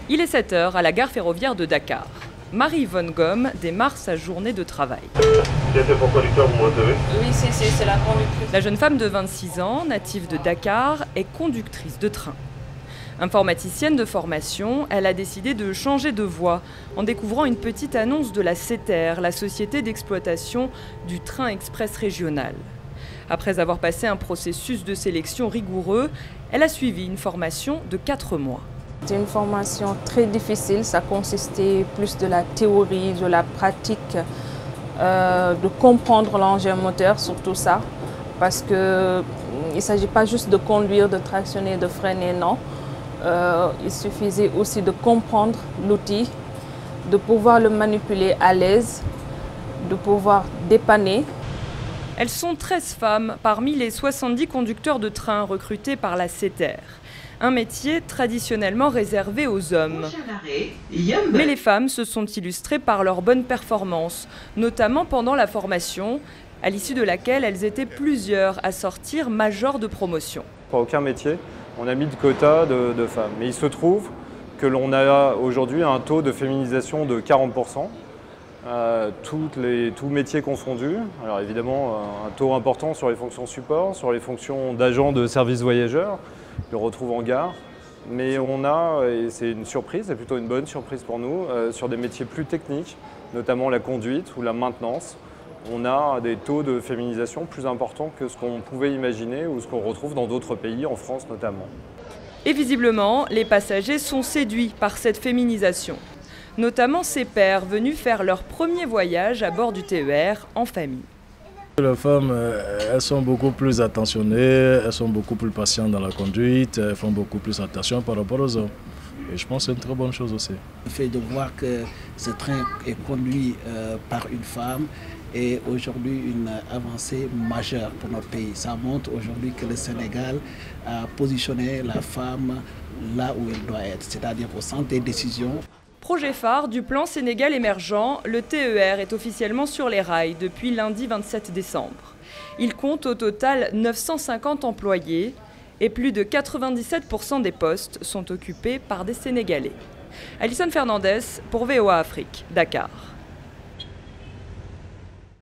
Il est 7 h à la gare ferroviaire de Dakar. Marie-Yvonne Gomme démarre sa journée de travail. Oui, c'est la conductrice. La jeune femme de 26 ans, native de Dakar, est conductrice de train. Informaticienne de formation, elle a décidé de changer de voie en découvrant une petite annonce de la SETER, la société d'exploitation du train express régional. Après avoir passé un processus de sélection rigoureux, elle a suivi une formation de 4 mois. C'était une formation très difficile, ça consistait plus de la théorie, de la pratique, de comprendre l'engin moteur, surtout ça, parce qu'il ne s'agit pas juste de conduire, de tractionner, de freiner, non. Il suffisait aussi de comprendre l'outil, de pouvoir le manipuler à l'aise, de pouvoir dépanner. Elles sont 13 femmes parmi les 70 conducteurs de train recrutés par la SETER. Un métier traditionnellement réservé aux hommes. Mais les femmes se sont illustrées par leur bonne performance, notamment pendant la formation, à l'issue de laquelle elles étaient plusieurs à sortir major de promotion. Pour aucun métier, on a mis de quota de femmes. Mais il se trouve que l'on a aujourd'hui un taux de féminisation de 40%. Tous métiers confondus. Alors évidemment, un taux important sur les fonctions support, sur les fonctions d'agents de service voyageurs, qu'on retrouve en gare. Mais on a, et c'est une surprise, c'est plutôt une bonne surprise pour nous, sur des métiers plus techniques, notamment la conduite ou la maintenance, on a des taux de féminisation plus importants que ce qu'on pouvait imaginer ou ce qu'on retrouve dans d'autres pays, en France notamment. Et visiblement, les passagers sont séduits par cette féminisation. Notamment ces pères venus faire leur premier voyage à bord du TER en famille. Les femmes, elles sont beaucoup plus attentionnées, elles sont beaucoup plus patientes dans la conduite, elles font beaucoup plus attention par rapport aux hommes. Et je pense que c'est une très bonne chose aussi. Le fait de voir que ce train est conduit par une femme est aujourd'hui une avancée majeure pour notre pays. Ça montre aujourd'hui que le Sénégal a positionné la femme là où elle doit être, c'est-à-dire au centre des décisions. Projet phare du plan Sénégal émergent, le TER est officiellement sur les rails depuis lundi 27 décembre. Il compte au total 950 employés et plus de 97% des postes sont occupés par des Sénégalais. Alison Fernandez pour VOA Afrique, Dakar.